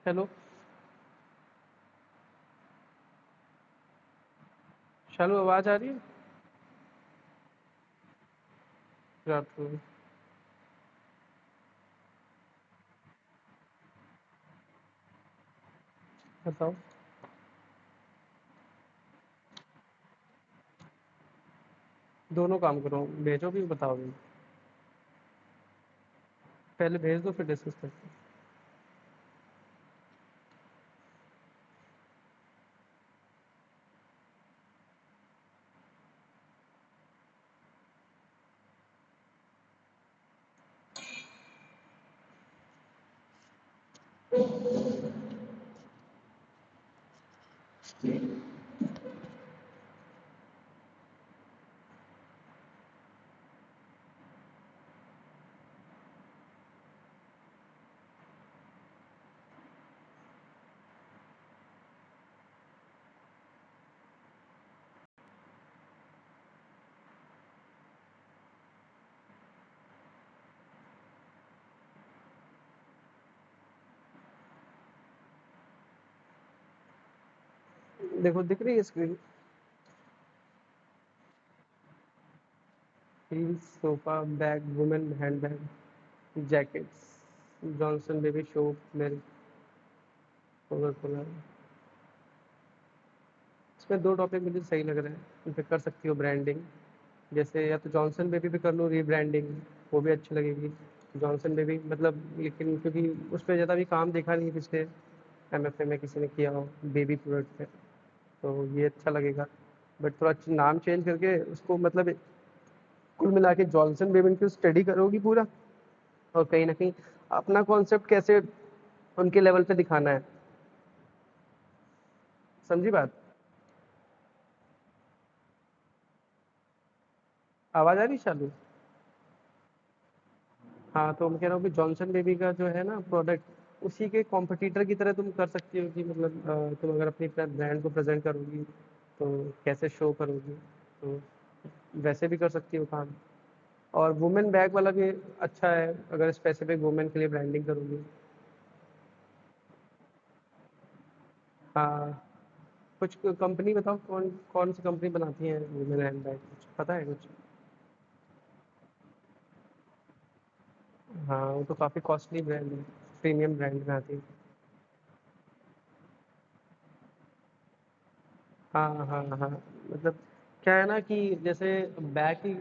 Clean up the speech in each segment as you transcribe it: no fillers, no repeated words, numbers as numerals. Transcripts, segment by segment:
Hello. शालू, आवाज आ रही है? रात को बताओ। दोनों काम करो, भेजो भी बताओ भी। पहले भेज दो फिर डिस्कस करते हैं। देखो, दिख रही है screen? Heels, sofa, bag, women hand bag, jackets, Johnson baby shop, milk, Coca Cola. इसमें दो टॉपिक मुझे सही लग रहे हैं, इन पे कर सकती हो ब्रांडिंग। जैसे या तो जॉनसन बेबी पे कर लो रीब्रांडिंग, वो भी अच्छी लगेगी। जॉनसन बेबी मतलब, लेकिन क्योंकि उस पर ज़्यादा भी काम देखा नहीं है पिछले एमएफए में किसी ने किया हो बेबी प्रोडक्ट पे, तो ये अच्छा लगेगा। बट थोड़ा नाम चेंज करके उसको मतलब कुल मिला के जॉनसन बेबी की स्टडी करोगी पूरा, और कहीं ना कहीं अपना कॉन्सेप्ट कैसे उनके लेवल पे दिखाना है। समझी बात? आवाज आ रही शालू? हाँ, तो मैं कह रहा हूँ कि जॉनसन बेबी का जो है ना प्रोडक्ट, उसी के कॉम्पिटिटर की तरह तुम कर सकती हो कि मतलब तुम अगर अपनी ब्रांड को प्रेजेंट करोगी तो कैसे शो करोगी, तो वैसे भी कर सकती हो काम। और वुमेन बैग वाला भी अच्छा है, अगर स्पेसिफिक वुमेन के लिए ब्रांडिंग करोगी। हाँ, कुछ कंपनी बताओ, कौन कौन सी कंपनी बनाती है वुमेन हैंड बैग, कुछ पता है कुछ? हाँ, वो तो काफ़ी कॉस्टली ब्रांड है, प्रीमियम ब्रांड में आती है। हाँ हाँ हाँ, मतलब क्या है ना कि जैसे बैग की,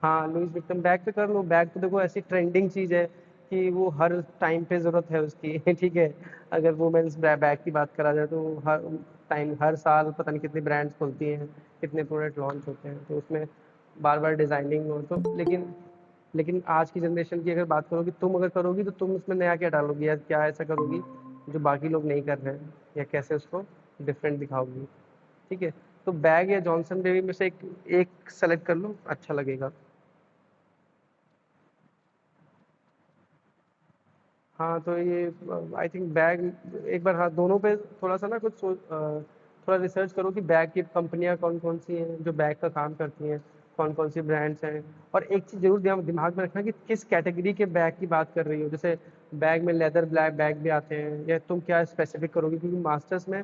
हाँ लुइस विक्टम बैग पे कर लो। बैग तो देखो ऐसी ट्रेंडिंग चीज़ है कि वो हर टाइम पे ज़रूरत है उसकी ठीक है। अगर वुमेन्स बैग की बात करा जाए तो हर टाइम, हर साल पता नहीं कितनी ब्रांड्स खुलती हैं, कितने प्रोडक्ट लॉन्च होते हैं, तो उसमें बार बार डिज़ाइनिंग हो तो। लेकिन आज की जनरेशन की अगर बात करोगी, तुम अगर करोगी तो तुम उसमें नया क्या डालोगी या क्या ऐसा करोगी जो बाकी लोग नहीं कर रहे हैं, या कैसे उसको डिफरेंट दिखाओगी? ठीक है, तो बैग या जॉनसन बेबी में से एक सेलेक्ट कर लो, अच्छा लगेगा। हाँ, तो ये आई थिंक बैग, एक बार हाँ दोनों पे थोड़ा सा ना थोड़ा रिसर्च करो कि बैग की कंपनियां कौन कौन सी हैं जो बैग का काम करती हैं, कौन कौन सी ब्रांड्स हैं। और एक चीज़ जरूर दिमाग में रखना कि किस कैटेगरी के बैग की बात कर रही हो। जैसे बैग में लेदर ब्लैक बैग भी आते हैं, या तुम क्या स्पेसिफिक करोगी, क्योंकि मास्टर्स में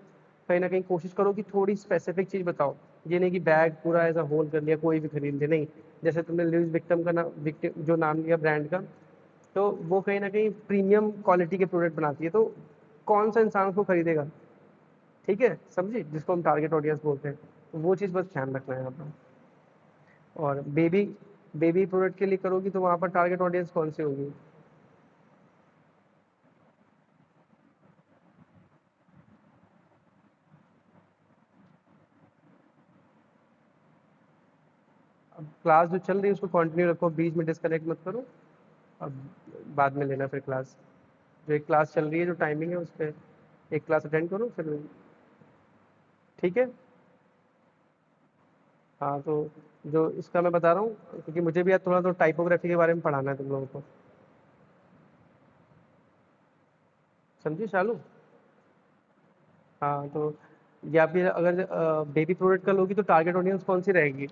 कहीं ना कहीं कोशिश करो कि थोड़ी स्पेसिफिक चीज़ बताओ। ये नहीं कि बैग पूरा एज अ होल कर लिया कोई भी खरीद ले, नहीं। जैसे तुमने लुइस विक्टम का नाम, विक्टिम जो नाम लिया ब्रांड का, तो वो कहीं न कहीं प्रीमियम क्वालिटी के प्रोडक्ट बनाती है, तो कौन सा इंसान उसको खरीदेगा? ठीक है, समझी? जिसको हम टारगेट ऑडियंस बोलते हैं, तो वो चीज़ बस ध्यान रखना है यहाँ पर। और बेबी बेबी प्रोडक्ट के लिए करोगी तो वहाँ पर टारगेट ऑडियंस कौन सी होगी? अब क्लास जो चल रही है उसको कंटिन्यू रखो, बीच में डिस्कनेक्ट मत करो। अब बाद में लेना फिर क्लास, जो एक क्लास चल रही है जो टाइमिंग है उस पर एक क्लास अटेंड करो फिर। ठीक है। हाँ, तो जो इसका मैं बता रहा हूँ, क्योंकि मुझे भी यार थोड़ा तो टाइपोग्राफी के बारे में पढ़ाना है तुम लोगों को। समझी शालू? हाँ, तो या फिर अगर बेबी प्रोडक्ट का लोगी तो टारगेट ऑडियंस कौन सी रहेगी?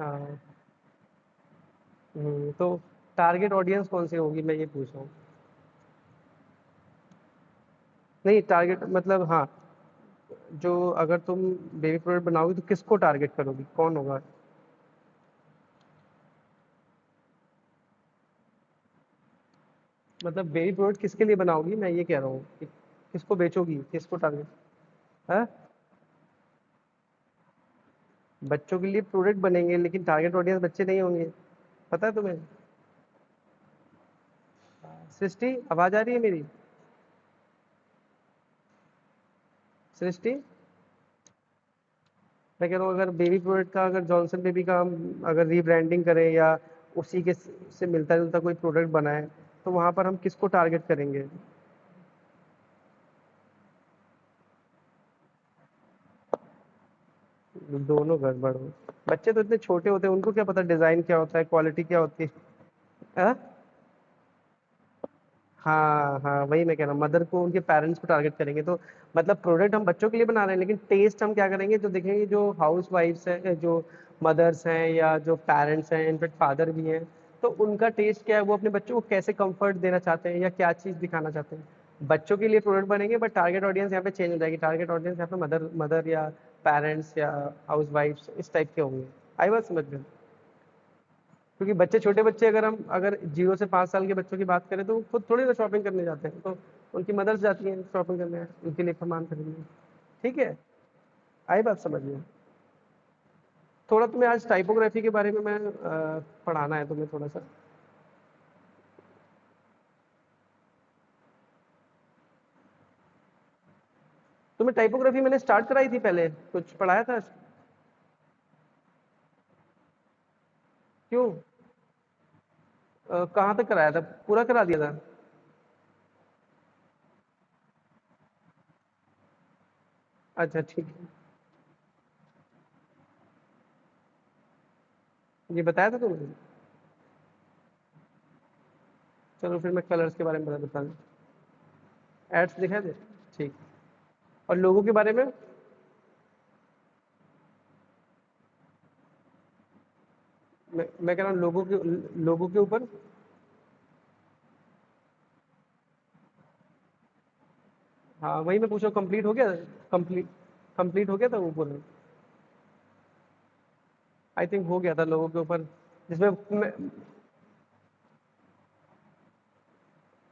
हाँ। तो टारगेट ऑडियंस कौन सी होगी, मैं ये पूछ रहा हूँ। नहीं, टारगेट मतलब हाँ, जो अगर तुम बेबी प्रोडक्ट बनाओगी तो किसको टारगेट करोगी, कौन होगा? मतलब बेबी प्रोडक्ट किसके लिए बनाओगी, मैं ये कह रहा हूँ कि किसको बेचोगी, किसको टारगेट? है, बच्चों के लिए प्रोडक्ट बनेंगे लेकिन टारगेट ऑडियंस बच्चे नहीं होंगे, पता है तुम्हें? सृष्टि, आवाज आ रही है मेरी? सृष्टि, मैं कह रहा हूँ अगर बेबी प्रोडक्ट का, अगर जॉनसन बेबी का हम अगर रीब्रांडिंग करें या उसी के से मिलता जुलता कोई प्रोडक्ट बनाए, तो वहां पर हम किसको टारगेट करेंगे? दोनों गड़बड़ हो। बच्चे तो इतने छोटे होते हैं, उनको क्या पता डिजाइन क्या होता है, क्वालिटी क्या होती है। हाँ, हाँ, हाँ, वही मैं कह रहा हूँ, मदर को उनके पेरेंट्स को टारगेट करेंगे तो मतलब प्रोडक्ट हम बच्चों के लिए बना रहे हैं, लेकिन टेस्ट हम क्या करेंगे, जो देखेंगे जो हाउस वाइफ्स हैं, जो मदर्स हैं या जो पेरेंट्स हैं, इनफेक्ट फादर भी हैं, तो उनका टेस्ट क्या है, वो अपने बच्चों को कैसे कंफर्ट देना चाहते हैं या क्या चीज़ दिखाना चाहते हैं। बच्चों के लिए प्रोडक्ट बनेंगे, बट टारगेट ऑडियंस यहाँ पे चेंज हो जाएगी, टारगेट ऑडियंस यहाँ पे मदर मदर या पेरेंट्स या हाउस वाइफ्स इस टाइप के होंगे। आई बात समझ में? क्योंकि बच्चे, छोटे बच्चे, अगर हम अगर 0 से 5 साल के बच्चों की बात करें तो वो खुद थोड़ी ना शॉपिंग करने जाते हैं, तो उनकी मदर्स जाती हैं शॉपिंग करने, उनके लिए सामान खरीदने। ठीक है, आई बात समझ में? थोड़ा तुम्हें आज टाइपोग्राफी के बारे में मैं पढ़ाना है तुम्हें थोड़ा सा। तुम्हें टाइपोग्राफी मैंने स्टार्ट कराई थी पहले, कुछ पढ़ाया था? क्यों? कहाँ तक कराया था, पूरा करा दिया था? अच्छा, ठीक है। ये बताया था तुमने? चलो फिर मैं कलर्स के बारे में बता दूं। एड्स दिखाए थे? ठीक। और लोगों के बारे में? मैं कह रहा हूँ लोगों के ऊपर। हाँ, वही मैं पूछ रहा हूँ, कंप्लीट हो गया? कंप्लीट कंप्लीट हो गया था वो पूरा? आई थिंक हो गया था लोगों के ऊपर, जिसमें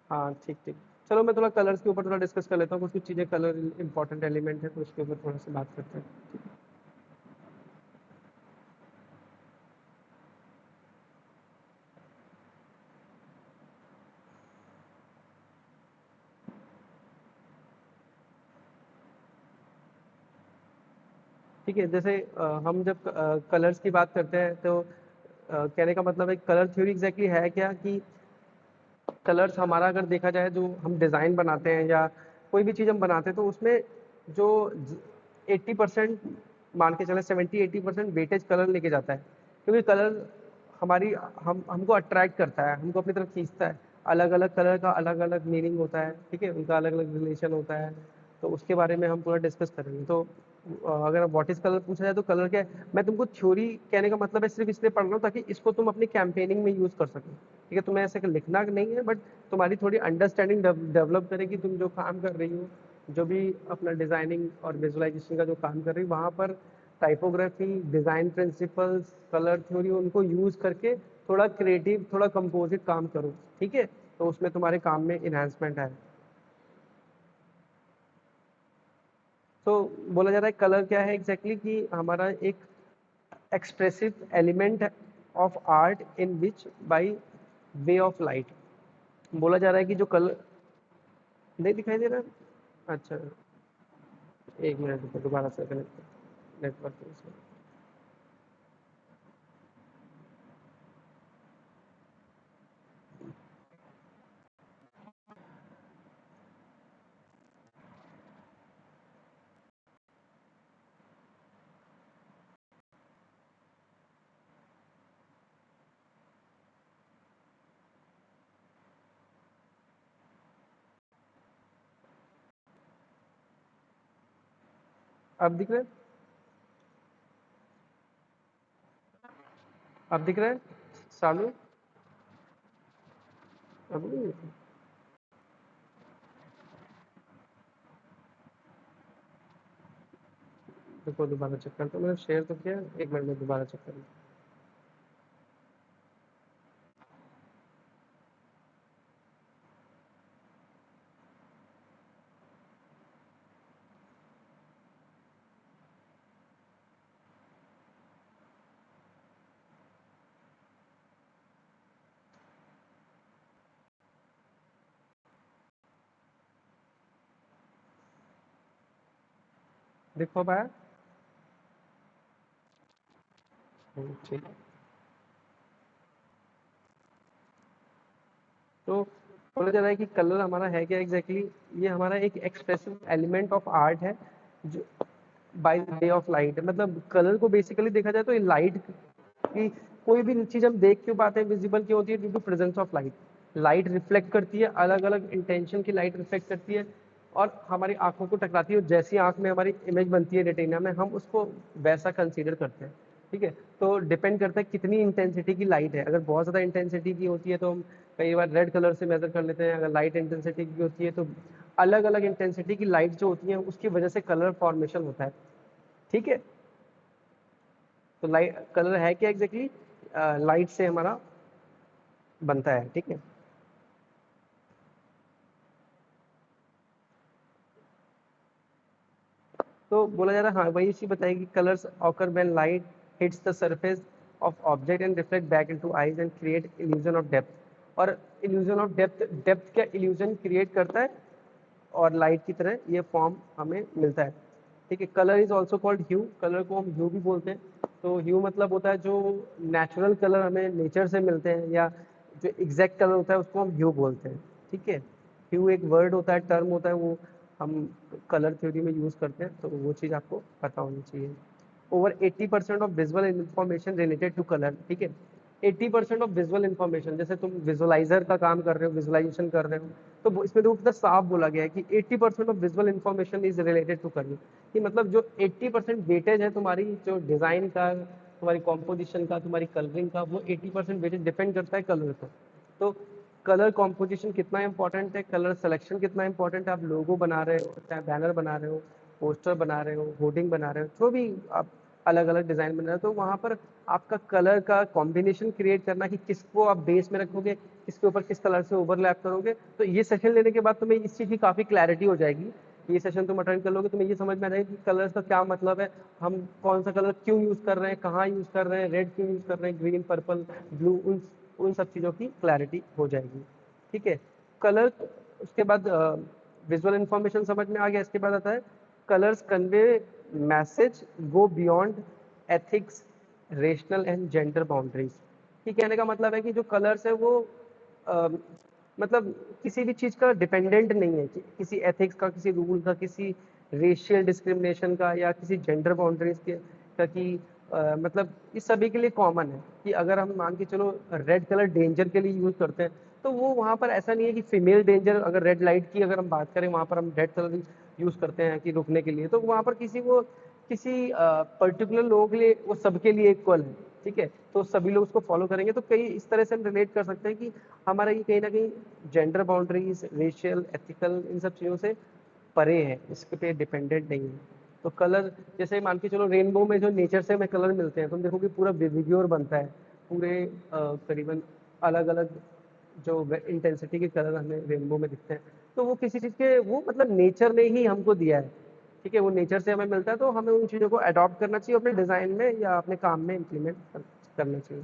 हाँ, ठीक ठीक। चलो मैं थोड़ा कलर्स के ऊपर थोड़ा डिस्कस कर लेता हूँ, कुछ कुछ चीज़ें कलर इंपॉर्टेंट एलिमेंट है, तो उसके ऊपर थोड़ा सा बात करते हैं। ठीक है, जैसे हम जब कलर्स की बात करते हैं तो कहने का मतलब है, कलर थ्योरी एग्जैक्टली है क्या कि कलर्स हमारा अगर देखा जाए, जो हम डिज़ाइन बनाते हैं या कोई भी चीज़ हम बनाते हैं, तो उसमें जो 80% मान के चले, 70-80% वेटेज कलर लेके जाता है, क्योंकि कलर हमारी हम हमको अट्रैक्ट करता है, हमको अपनी तरफ खींचता है। अलग अलग कलर का अलग अलग मीनिंग होता है, ठीक है, उनका अलग अलग रिलेशन होता है। तो उसके बारे में हम पूरा डिस्कस करेंगे। तो अगर व्हाट इज कलर पूछा जाए तो कलर क्या है, मैं तुमको थ्योरी कहने का मतलब है सिर्फ इसलिए पढ़ रहा हूँ ताकि इसको तुम अपनी कैंपेनिंग में यूज कर सको। ठीक है, तुम्हें ऐसे लिखना नहीं है, बट तुम्हारी थोड़ी अंडरस्टैंडिंग डेवलप करेगी, तुम जो काम कर रही हो, जो भी अपना डिजाइनिंग और विजुअलाइजेशन का जो काम कर रही हो वहाँ पर typography, design principles, colour theory, उनको यूज करके थोड़ा क्रिएटिव, थोड़ा कंपोजिट काम करो। ठीक है, तो उसमें तुम्हारे काम में इन्हांसमेंट है। तो बोला जा रहा है कलर क्या है एग्जैक्टली कि हमारा एक expressive element of art in which by way of light. बोला जा रहा है कि जो कलर नहीं दिखाई दे रहा है? अच्छा, एक मिनट रुको, दोबारा से कनेक्ट, नेटवर्क। अब दिख रहा है? अब दिख रहा है सालू? अब नहीं? देखो दोबारा चेक करता हूँ, मैंने शेयर तो किया, एक मिनट में दोबारा चेक करूँ। देखो अब आया? ठीक है। तो बोला जा रहा है कि कलर हमारा है क्या एग्जैक्टली ये हमारा एक एक्सप्रेसिव एलिमेंट ऑफ आर्ट है, जो बाय वे ऑफ लाइट। मतलब कलर को बेसिकली देखा जाए तो ये लाइट की, कोई भी चीज हम देख क्यों पाते हैं, विजिबल क्यों होती है, due to presence of light. Light reflect करती है, अलग अलग इंटेंशन की लाइट रिफ्लेक्ट करती है और हमारी आंखों को टकराती है, और जैसी आंख में हमारी इमेज बनती है रेटिना में, हम उसको वैसा कंसीडर करते हैं। ठीक है, तो डिपेंड करता है कितनी इंटेंसिटी की लाइट है। अगर बहुत ज़्यादा इंटेंसिटी की होती है तो हम कई बार रेड कलर से मेजर कर लेते हैं। अगर लाइट इंटेंसिटी की होती है तो अलग अलग इंटेंसिटी की लाइट जो होती है उसकी वजह से कलर फॉर्मेशन होता है। ठीक है, तो लाइट कलर है क्या एग्जैक्टली, लाइट से हमारा बनता है। ठीक है, तो बोला जा रहा है, हाँ वही चीज बताएगी, colours occur when light hits the surface of object and reflect back into eyes and create illusion of depth. और इल्यूजन ऑफ डेप्थ, डेप्थ का इल्यूजन क्रिएट करता है और लाइट की तरह ये फॉर्म हमें मिलता है। ठीक है, colour is also called hue, colour को हम ह्यू भी बोलते हैं। तो ह्यू मतलब होता है जो नेचुरल कलर हमें नेचर से मिलते हैं, या जो एग्जैक्ट कलर होता है उसको हम ह्यू बोलते हैं। ठीक है, ह्यू एक वर्ड होता है, टर्म होता है, वो हम कलर थ्योरी में यूज करते हैं, तो वो चीज़ आपको पता होनी चाहिए। Over 80% of visual information related to colour. ठीक है, 80% ऑफ विजुअल इंफॉर्मेशन, जैसे तुम विजुअलाइजर का काम कर रहे हो, विजुअलाइजेशन कर रहे हो, तो इसमें तो कितना साफ बोला गया है कि 80% of visual information is related to colour. कि मतलब जो 80% वेटेज है तुम्हारी जो डिजाइन का, तुम्हारी कॉम्पोजिशन का, तुम्हारी कलरिंग का, वो 80% वेटेज डिपेंड करता है कलर पर। तो कलर कॉम्पोजिशन कितना इंपॉर्टेंट है, कलर सिलेक्शन कितना इंपॉर्टेंट है, आप लोगो बना रहे हो, चाहे बैनर बना रहे हो, पोस्टर बना रहे हो, होर्डिंग बना रहे हो, जो भी आप अलग अलग डिजाइन बना रहे हो, तो वहाँ पर आपका कलर का कॉम्बिनेशन क्रिएट करना कि किसको आप बेस में रखोगे, किसके ऊपर किस कलर से ओवरलैप करोगे। तो ये सेशन लेने के बाद तुम्हें इस चीज़ की काफ़ी क्लैरिटी हो जाएगी। ये सेशन तुम अटेंड कर लोगे, तुम्हें ये समझ में आ जाएगा कि कलर्स का क्या मतलब है, हम कौन सा कलर क्यों यूज़ कर रहे हैं, कहाँ यूज़ कर रहे हैं, रेड क्यों यूज़ कर रहे हैं, ग्रीन, पर्पल, ब्लू, उन उन सब चीज़ों की क्लैरिटी हो जाएगी। ठीक है, कलर, उसके बाद विजुअल इंफॉर्मेशन समझ में आ गया। इसके बाद आता है colours convey message go beyond ethics, rational and gender boundaries. ये कहने का मतलब है कि जो कलर्स है वो अ, मतलब किसी भी चीज़ का डिपेंडेंट नहीं है, कि किसी एथिक्स का, किसी रूल का, किसी रेशियल डिस्क्रिमिनेशन का, या किसी जेंडर बाउंड्रीज के का, कि मतलब ये सभी के लिए कॉमन है। कि अगर हम मान के चलो रेड कलर डेंजर के लिए यूज करते हैं, तो वो वहाँ पर ऐसा नहीं है कि फीमेल डेंजर, अगर रेड लाइट की अगर हम बात करें वहाँ पर हम रेड कलर यूज करते हैं कि रुकने के लिए, तो वहाँ पर किसी पर्टिकुलर लोगों के लिए, वो सबके लिए इक्वल है। ठीक है, तो सभी लोग उसको फॉलो करेंगे। तो कई इस तरह से हम रिलेट कर सकते हैं कि हमारा ये कहीं ना कहीं जेंडर बाउंड्रीज, रेशियल, एथिकल, इन सब चीज़ों से परे है, इसके पे डिपेंडेंट नहीं है। तो कलर, जैसे मान के चलो रेनबो में जो नेचर से हमें कलर मिलते हैं, तुम देखोगे पूरा विविग्योर बनता है, पूरे करीबन अलग अलग जो इंटेंसिटी के कलर हमें रेनबो में दिखते हैं, तो वो किसी चीज़ के, वो मतलब नेचर ने ही हमको दिया है। ठीक है, वो नेचर से हमें मिलता है, तो हमें उन चीज़ों को अडॉप्ट करना चाहिए, अपने डिज़ाइन में या अपने काम में इम्प्लीमेंट करना चाहिए।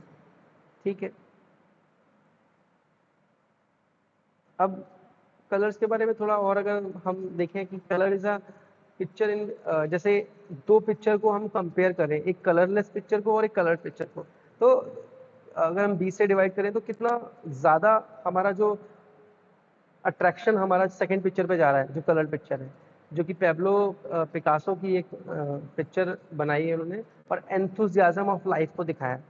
ठीक है, अब कलर्स के बारे में थोड़ा और अगर हम देखें कि colour is a picture in, जैसे दो पिक्चर को हम कंपेयर करें, एक कलरलेस पिक्चर को और एक कलर पिक्चर को, तो अगर हम 20 से डिवाइड करें तो कितना ज़्यादा हमारा जो अट्रैक्शन हमारा सेकंड पिक्चर पे जा रहा है, जो कलर पिक्चर है, जो कि पेब्लो पिकासो की एक पिक्चर बनाई है उन्होंने, और एंथुजियाज्म ऑफ लाइफ को दिखाया है।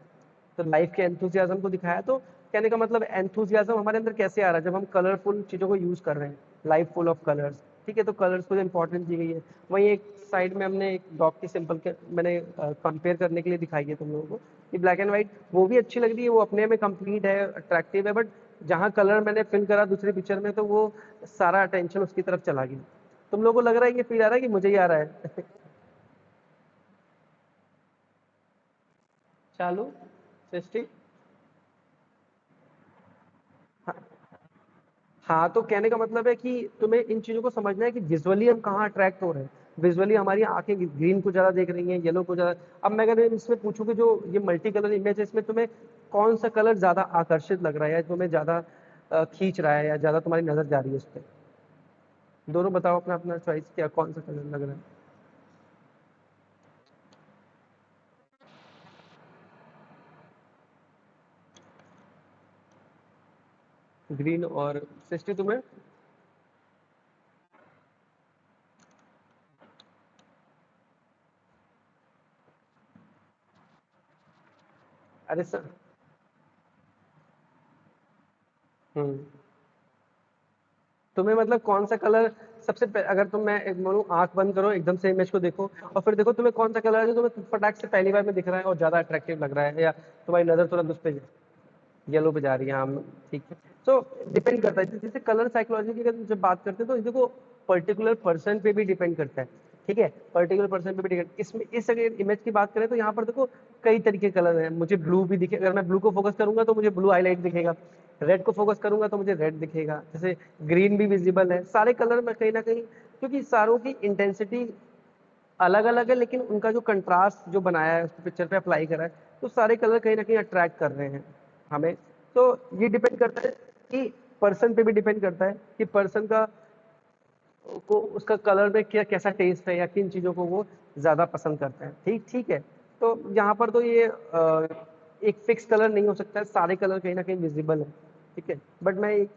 तो लाइफ के एंथुजियाज्म को दिखाया। तो कहने का मतलब एंथुजियाज्म हमारे अंदर कैसे आ रहा है, जब हम कलरफुल चीज़ों को यूज़ कर रहे हैं, लाइफ फुल ऑफ कलर्स। ठीक है, तो कलर्स को जो इंपॉर्टेंस दी गई है। वहीं एक साइड में हमने एक डॉग की सिंपल के मैंने कंपेयर करने के लिए दिखाई है तुम लोगों को, कि ब्लैक एंड व्हाइट वो भी अच्छी लग रही है, वो अपने में कंप्लीट है, अट्रैक्टिव है, बट जहाँ कलर मैंने फिल करा दूसरी पिक्चर में तो वो सारा अटेंशन उसकी तरफ चला गया। तुम लोगों को लग रहा है, ये फील आ रहा है कि मुझे ही आ रहा है? चालू सृष्टि। हाँ, तो कहने का मतलब है कि तुम्हें इन चीजों को समझना है कि विजुअली हम कहाँ अट्रैक्ट हो रहे हैं। विजुअली हमारी आंखें ग्रीन को ज्यादा देख रही हैं, येलो को ज्यादा। अब मैं अगर इसमें पूछूं कि जो ये मल्टी कलर इमेज है, इसमें तुम्हें कौन सा कलर ज्यादा आकर्षित लग रहा है, या तुम्हें ज्यादा खींच रहा है, या ज्यादा तुम्हारी नजर जा रही है उस पर? दोनों बताओ अपना अपना चॉइस, क्या कौन सा कलर लग रहा है? ग्रीन। और सृष्टि तुम्हें? अरे सर। हम्म। तुम्हें मतलब कौन सा कलर अगर तुम, मैं एक बोलूं आंख बंद करो, एकदम से इमेज को देखो और फिर देखो तुम्हें कौन सा कलर है जो तुम्हें फटाक से पहली बार में दिख रहा है और ज्यादा अट्रैक्टिव लग रहा है, या तुम्हारी नजर तुरंत उस पर येलो पे जा रही है। हाँ, ठीक है। तो डिपेंड करता है, जैसे कलर साइकोलॉजी की अगर जब बात करते हैं तो देखो पर्टिकुलर पर्सन पे भी डिपेंड करता है। ठीक है, पर्टिकुलर पर्सन पे भी डिपेंड। इसमें इस अगर इमेज की बात करें तो यहाँ पर देखो कई तरीके के कलर हैं। मुझे ब्लू भी दिखे, अगर मैं ब्लू को फोकस करूंगा तो मुझे ब्लू हाईलाइट दिखेगा। रेड को फोकस करूंगा तो मुझे रेड दिखेगा। जैसे ग्रीन भी विजिबल है। सारे कलर में कहीं ना कहीं, क्योंकि सारों की इंटेंसिटी अलग अलग है, लेकिन उनका जो कंट्रास्ट जो बनाया है उसको पिक्चर पे अप्लाई करा है, तो सारे कलर कहीं ना कहीं अट्रैक्ट कर रहे हैं हमें। तो ये डिपेंड करता है कि पर्सन पे भी डिपेंड करता है कि पर्सन का को उसका कलर में क्या कैसा टेस्ट है, या किन चीजों को वो ज्यादा पसंद करते हैं। ठीक ठीक है। तो यहाँ पर तो ये एक फिक्स कलर नहीं हो सकता है, सारे कलर कहीं ना कहीं विजिबल है। ठीक है, बट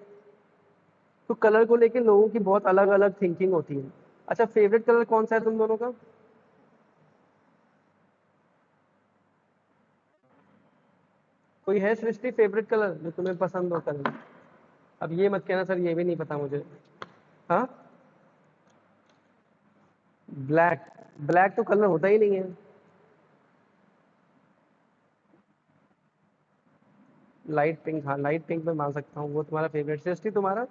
तो कलर को लेके लोगों की बहुत अलग अलग थिंकिंग होती है। अच्छा, फेवरेट कलर कौन सा है तुम दोनों का? कोई है सृष्टि फेवरेट कलर जो तुम्हें पसंद हो कलर? अब ये मत कहना सर ये भी नहीं पता मुझे। हाँ, ब्लैक। ब्लैक तो कलर होता ही नहीं है। लाइट पिंक, हाँ लाइट पिंक में मान सकता हूँ, वो तुम्हारा फेवरेट। सृष्टि तुम्हारा?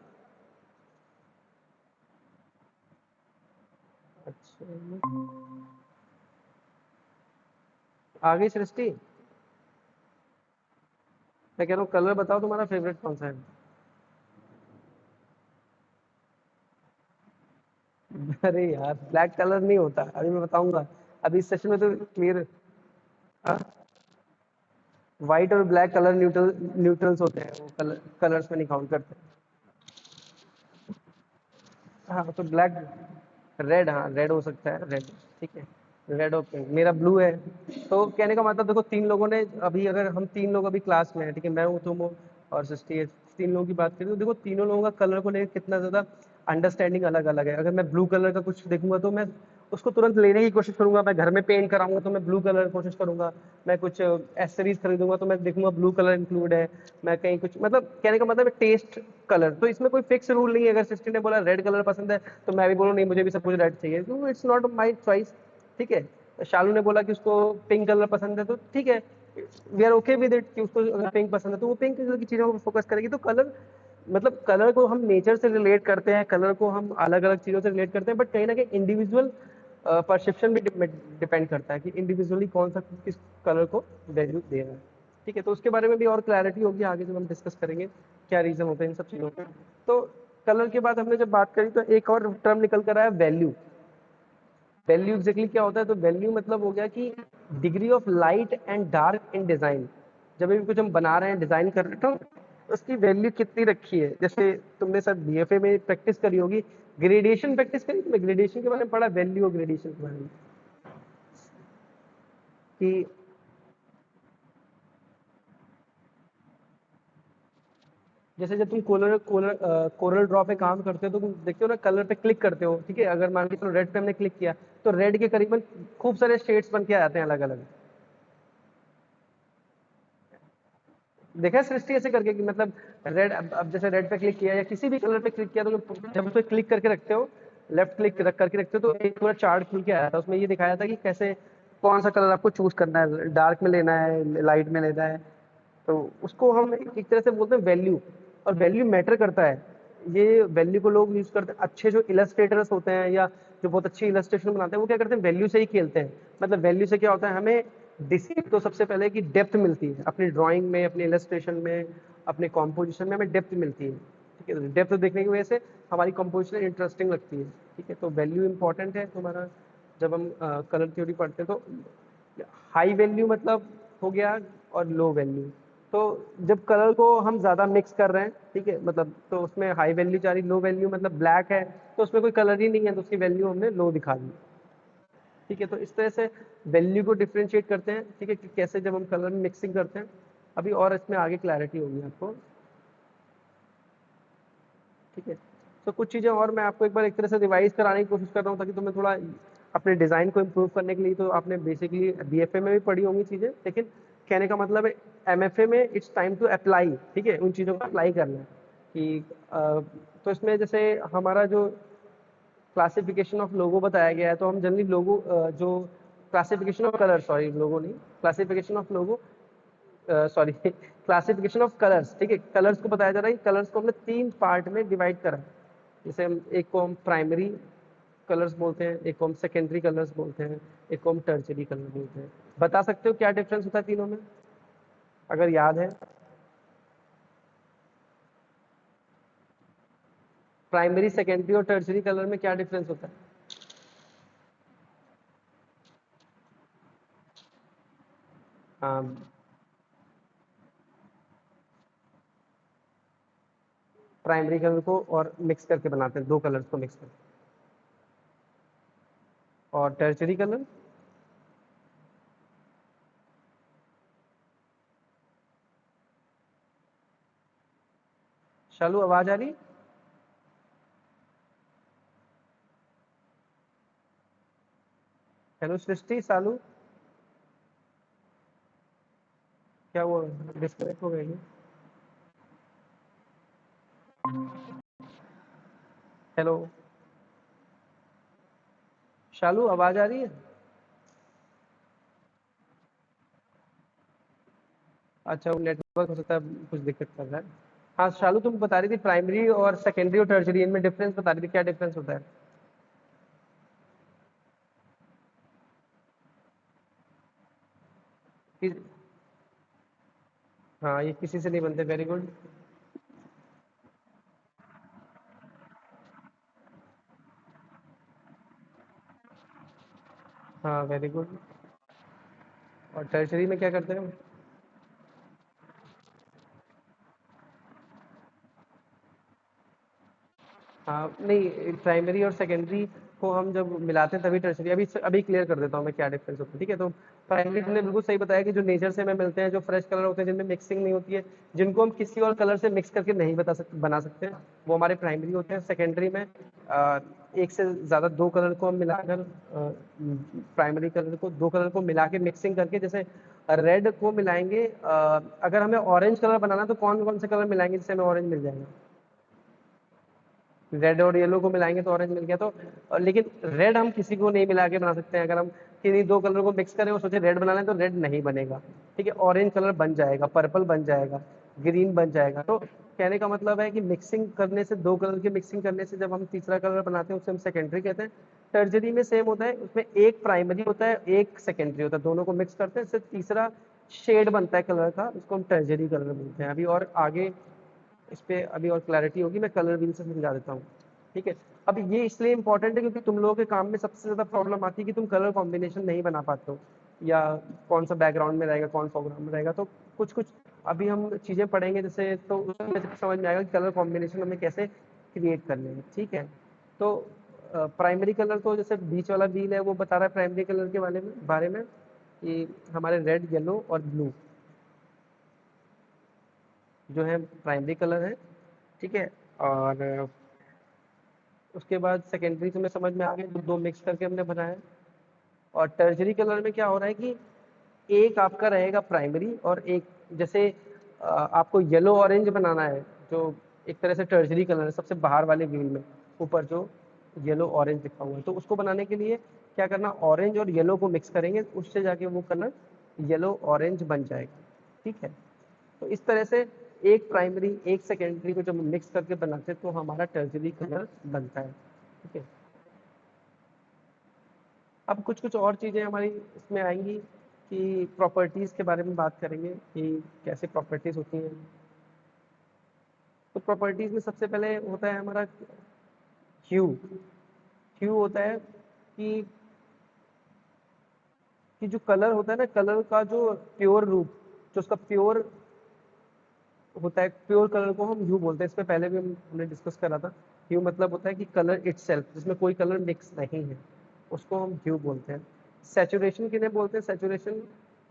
अच्छा, आगे सृष्टि। मैं कह रहा हूँ कलर बताओ तुम्हारा फेवरेट कौन सा है? अरे यार, ब्लैक कलर नहीं होता, अभी मैं बताऊंगा। अभी इस सेशन में तो क्लियर। व्हाइट और ब्लैक कलर न्यूट्रल्स होते हैं, वो कलर्स में नहीं काउंट करते। हाँ, तो ब्लैक। रेड, हाँ रेड हो सकता है, रेड। ठीक है, रेड और पिंक। मेरा ब्लू है। तो कहने का मतलब देखो, तीन लोगों ने अभी, अगर हम तीन लोग अभी क्लास में हैं, ठीक है, मैं हूँ, तुम हो और सृष्टि है, तीन लोगों की बात करें तो देखो तीनों लोगों का कलर को लेकर कितना ज्यादा अंडरस्टैंडिंग अलग अलग है। अगर मैं ब्लू कलर का कुछ देखूंगा तो मैं उसको तुरंत लेने की कोशिश करूंगा। मैं घर में पेंट कराऊंगा तो मैं ब्लू कलर कोशिश करूंगा। मैं कुछ एसेसरीज खरीदूंगा तो मैं देखूंगा ब्लू कलर इंक्लूड है। मैं कहीं कुछ, मतलब कहने का मतलब है टेस्ट कलर। तो इसमें कोई फिक्स रूल नहीं है। अगर सिस्टर ने बोला रेड कलर पसंद है तो मैं भी बोलूँ नहीं मुझे भी सब कुछ रेड चाहिए, तो इट्स नॉट माई चॉइस। ठीक है। शालू ने बोला कि उसको पिंक कलर पसंद है, तो ठीक है, we are okay with it कि उसको अगर पिंक पसंद है तो वो पिंक कलर की चीजों पर फोकस करेगी। तो कलर, मतलब कलर को हम नेचर से रिलेट करते हैं, कलर को हम अलग अलग चीजों से रिलेट करते हैं, बट कहीं ना कहीं इंडिविजुअल परसेप्शन भी डिपेंड करता है कि इंडिविजुअली कौन सा किस कलर को वैल्यू दे रहा है। ठीक है, तो उसके बारे में भी और क्लैरिटी होगी आगे जब हम डिस्कस करेंगे क्या रीजन होते हैं इन सब चीजों के। तो कलर के बाद हमने जब बात करी तो एक और टर्म निकल कर आया, वैल्यू। वैल्यू एग्जैक्टली क्या होता है? तो वैल्यू मतलब हो गया कि degree of light and dark in design. जब भी कुछ हम बना रहे हैं, डिजाइन कर रहे हैं, तो उसकी वैल्यू कितनी रखी है। जैसे तुमने सर बीएफए में प्रैक्टिस करी होगी, ग्रेडिएशन प्रैक्टिस करी, तुमने ग्रेडिएशन के बारे में पढ़ा, वैल्यू ऑफ ग्रेडिएशन के बारे में कि जैसे जब तुम कोरल ड्रॉ पे काम करते हो तो तुम देखते हो ना, कलर पे क्लिक करते हो, ठीक है, अगर मान के चलो रेड पे हमने क्लिक किया तो रेड के करीबन खूब सारे शेड्स बन के आ जाते हैं अलग अलग। देखा है सृष्टि ऐसे करके कि मतलब रेड, अब जैसे रेड पे क्लिक किया या किसी भी कलर पे क्लिक किया तो जब उस पर क्लिक करके रखते हो, लेफ्ट क्लिक करके रखते हो, तो एक पूरा चार्ट खुल के आया था, उसमें ये दिखाया था कि कैसे कौन सा कलर आपको चूज करना है, डार्क में लेना है, लाइट में लेना है। तो उसको हम एक तरह से बोलते हैं वैल्यू, और वैल्यू मैटर करता है। ये वैल्यू को लोग यूज करते हैं, अच्छे जो इलस्ट्रेटर्स होते हैं या जो बहुत अच्छी इलस्ट्रेशन बनाते हैं वो क्या करते हैं, वैल्यू से ही खेलते हैं। मतलब वैल्यू से क्या होता है, हमें डिसीव तो सबसे पहले की डेप्थ मिलती है अपनी ड्राइंग में, अपनी इलस्ट्रेशन में, अपने कॉम्पोजिशन में हमें डेप्थ मिलती है। ठीक है, डेप्थ देखने की वजह से हमारी कॉम्पोजिशन इंटरेस्टिंग लगती है। ठीक है, तो वैल्यू इंपॉर्टेंट है तुम्हारा जब हम कलर थ्योरी पढ़ते हैं। तो हाई वैल्यू मतलब हो गया, और लो वैल्यू। तो जब कलर को हम ज़्यादा मिक्स कर रहे हैं, ठीक है, मतलब तो उसमें हाई वैल्यू जा रही, लो वैल्यू मतलब ब्लैक है तो उसमें कोई कलर ही नहीं है तो उसकी वैल्यू हमने लो दिखा दी। ठीक है, तो इस तरह से वैल्यू को डिफ्रेंशिएट करते हैं। ठीक है, कि कैसे जब हम कलर में मिक्सिंग करते हैं, अभी और इसमें आगे क्लैरिटी होगी आपको। ठीक है, तो कुछ चीज़ें और मैं आपको एक बार एक तरह से रिवाइज कराने की कोशिश कर रहा हूँ ताकि तुम्हें थोड़ा अपने डिज़ाइन को इम्प्रूव करने के लिए। तो आपने बेसिकली बीएफए में भी पढ़ी होंगी चीज़ें, लेकिन कहने का मतलब है एमएफए में इट्स टाइम टू अप्लाई। ठीक है, उन चीज़ों को अप्लाई करना है कि तो इसमें जैसे हमारा जो क्लासिफिकेशन ऑफ लोगो बताया गया है, तो हम जनरली लोगो जो क्लासिफिकेशन ऑफ कलर, सॉरी लोगो नहीं, classification of logo, sorry classification of colours. ठीक है, कलर्स को बताया जा रहा है कि कलर्स को हमने 3 पार्ट में डिवाइड करा है। जैसे हम एक को हम प्राइमरी कलर्स बोलते हैं, एक को हम सेकेंडरी कलर्स बोलते हैं, एक को हम टर्शियरी कलर बोलते हैं। बता सकते हो क्या डिफरेंस होता है तीनों में, अगर याद है? प्राइमरी, सेकेंडरी और टर्शियरी कलर में क्या डिफरेंस होता है? हाँ, प्राइमरी कलर को और मिक्स करके बनाते हैं, 2 कलर्स को मिक्स करके। और टर्शियरी कलर? शालू आवाज आ रही? हेलो सृष्टि, शालू, क्या वो डिस्कनेक्ट हो गई? हेलो शालू, आवाज आ रही है? अच्छा, वो नेटवर्क हो सकता है कुछ दिक्कत कर रहा है। हाँ शालू, तुम बता रही थी प्राइमरी और सेकेंडरी और टर्शियरी, इनमें डिफरेंस बता रही थी, क्या डिफरेंस होता है? कि, हाँ ये किसी से नहीं बनते, वेरी गुड। हाँ वेरी गुड। और टर्शियरी में क्या करते हैं? हाँ नहीं, प्राइमरी और सेकेंडरी को हम जब मिलाते हैं तभी टर्शियरी। अभी अभी क्लियर कर देता हूँ मैं क्या डिफरेंस होता है। ठीक है, तो प्राइमरी तुमने बिल्कुल सही बताया कि जो नेचर से हमें मिलते हैं, जो फ्रेश कलर होते हैं, जिनमें मिक्सिंग नहीं होती है, जिनको हम किसी और कलर से मिक्स करके नहीं बना सकते हैं, वो हमारे प्राइमरी होते हैं। सेकेंडरी में एक से ज़्यादा 2 कलर को हम मिलाकर, प्राइमरी कलर को 2 कलर को मिला के मिक्सिंग करके, जैसे रेड को मिलाएंगे, अगर हमें ऑरेंज कलर बनाना तो कौन कौन से कलर मिलाएंगे जिससे हमें ऑरेंज मिल जाएगा? रेड और येलो को मिलाएंगे तो ऑरेंज मिल गया। तो लेकिन रेड हम किसी को नहीं मिला के बना सकते हैं। अगर हम किन्हीं 2 कलर को मिक्स करें और सोचे रेड बना लें तो रेड नहीं बनेगा। ठीक है, ऑरेंज कलर बन जाएगा, पर्पल बन जाएगा, ग्रीन बन जाएगा। तो कहने का मतलब है कि मिक्सिंग करने से, 2 कलर की मिक्सिंग करने से जब हम तीसरा कलर बनाते हैं उसे हम सेकेंडरी कहते हैं। टर्जरी में सेम होता है, उसमें एक प्राइमरी होता है, एक सेकेंडरी होता है, दोनों को मिक्स करते हैं, इससे तीसरा शेड बनता है कलर का, उसको हम टर्जरी कलर बोलते हैं। अभी और आगे इस पे अभी और क्लैरिटी होगी, मैं कलर व्हील से समझा देता हूँ। ठीक है, अब ये इसलिए इंपॉर्टेंट है क्योंकि तुम लोगों के काम में सबसे ज़्यादा प्रॉब्लम आती है कि तुम कलर कॉम्बिनेशन नहीं बना पाते हो, या कौन सा बैकग्राउंड में रहेगा, कौन फोरग्राउंड में रहेगा। तो कुछ कुछ अभी हम चीज़ें पढ़ेंगे जैसे, तो उसमें समझ में आएगा कि कलर कॉम्बिनेशन हमें कैसे क्रिएट करने हैं। ठीक है, तो प्राइमरी कलर तो जैसे बीच वाला व्हील है वो बता रहा है प्राइमरी कलर के बारे में कि हमारे रेड, येलो और ब्लू जो है प्राइमरी कलर है। ठीक है, और उसके बाद सेकेंडरी तुम्हें समझ में आ गया, जो 2 मिक्स करके हमने बनाया। और टर्शरी कलर में क्या हो रहा है कि एक आपका रहेगा प्राइमरी, और एक जैसे आपको येलो ऑरेंज बनाना है, जो एक तरह से टर्शरी कलर है, सबसे बाहर वाले व्हील में ऊपर जो येलो ऑरेंज लिखा हुआ है, तो उसको बनाने के लिए क्या करना, ऑरेंज और येलो को मिक्स करेंगे, उससे जाके वो कलर येलो ऑरेंज बन जाएगा। ठीक है, तो इस तरह से एक प्राइमरी एक सेकेंडरी को जब हम मिक्स करके बनाते हैं तो हमारा टर्जरी कलर बनता है। ठीक है, अब कुछ कुछ और चीज़ें हमारी इसमें आएंगी कि प्रॉपर्टीज़ के बारे में बात करेंगे कि कैसे प्रॉपर्टीज़ होती हैं। तो प्रॉपर्टीज़ में सबसे पहले होता है हमारा ह्यू। ह्यू होता है कि जो कलर होता है ना, कलर का जो प्योर रूप, जो उसका प्योर होता है, प्योर कलर को हम ह्यू बोलते हैं। इसमें पहले भी हमने डिस्कस करा था। ह्यू मतलब होता है कि कलर इटसेल्फ, जिसमें कोई कलर मिक्स नहीं है, उसको हम ह्यू बोलते हैं। सैचुरेशन किन्हें बोलते हैं? Saturation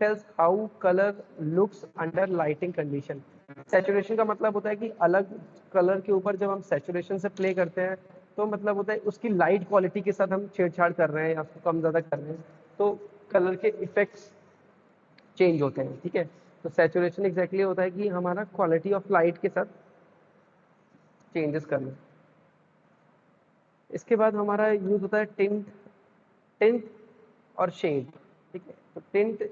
tales how colour looks under lighting condition. Saturation का मतलब होता है कि अलग कलर के ऊपर जब हम सैचुरेशन से प्ले करते हैं तो मतलब होता है उसकी लाइट क्वालिटी के साथ हम छेड़छाड़ कर रहे हैं या उसको कम ज़्यादा कर रहे हैं, तो कलर के इफेक्ट्स चेंज होते हैं। ठीक है, तो सैचुरेशन एग्जैक्टली होता है कि हमारा क्वालिटी ऑफ लाइट के साथ चेंजेस करना। इसके बाद हमारा यूज होता है टिंट। टिंट और शेड। ठीक है, तो tint,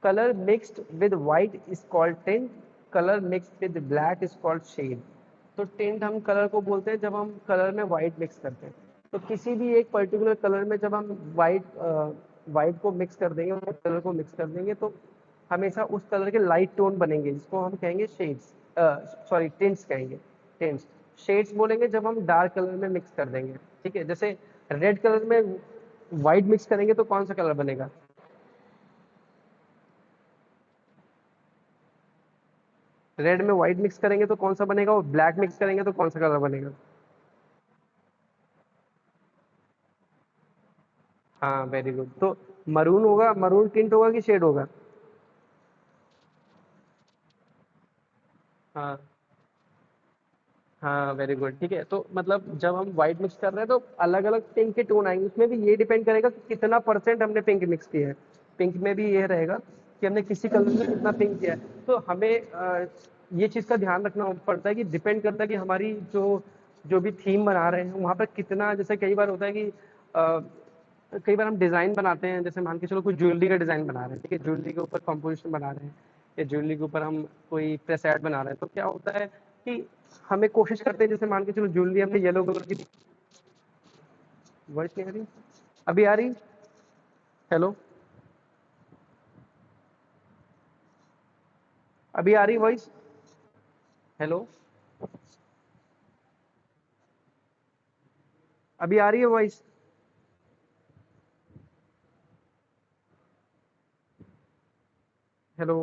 colour mixed with white is called tint, colour mixed with black is called shade. तो टिंट हम कलर को बोलते हैं जब हम कलर में वाइट मिक्स करते हैं। तो किसी भी एक पर्टिकुलर कलर में जब हम वाइट को मिक्स कर देंगे, कलर को मिक्स कर देंगे, तो हमेशा उस कलर के लाइट टोन बनेंगे, जिसको हम कहेंगे शेड्स, सॉरी टिंट्स कहेंगे। टिंट्स, शेड्स बोलेंगे जब हम डार्क कलर में मिक्स कर देंगे। ठीक है, जैसे रेड कलर में व्हाइट मिक्स करेंगे तो कौन सा कलर बनेगा? रेड में व्हाइट मिक्स करेंगे तो कौन सा बनेगा, और ब्लैक मिक्स करेंगे तो कौन सा कलर बनेगा? हाँ, वेरी गुड। तो मरून होगा, मरून टिंट होगा कि शेड होगा? हाँ हाँ, वेरी गुड। ठीक है, तो मतलब जब हम व्हाइट मिक्स कर रहे हैं तो अलग अलग पिंक के टोन आएंगे। उसमें भी ये डिपेंड करेगा कि कितना परसेंट हमने पिंक मिक्स किया है। पिंक में भी ये रहेगा कि हमने किसी कलर में कितना पिंक किया है। तो हमें ये चीज़ का ध्यान रखना पड़ता है कि डिपेंड करता है कि हमारी जो जो भी थीम बना रहे हैं वहाँ पर कितना, जैसे कई बार होता है कि कई बार हम डिज़ाइन बनाते हैं, जैसे मान के चलो कोई ज्वेलरी का डिज़ाइन बना रहे हैं। ठीक है, ज्वेलरी के ऊपर कंपोजिशन बना रहे हैं या ज्वेलरी के ऊपर हम कोई प्रेस ऐड बना रहे हैं, तो क्या होता है कि हमें कोशिश करते हैं, जैसे मान के चलो ज्वेलरी हमने येलो कलर की, वॉइस नहीं आ रही? अभी आ रही? हेलो, अभी आ रही वॉइस? हेलो, अभी आ रही है वॉइस? हेलो।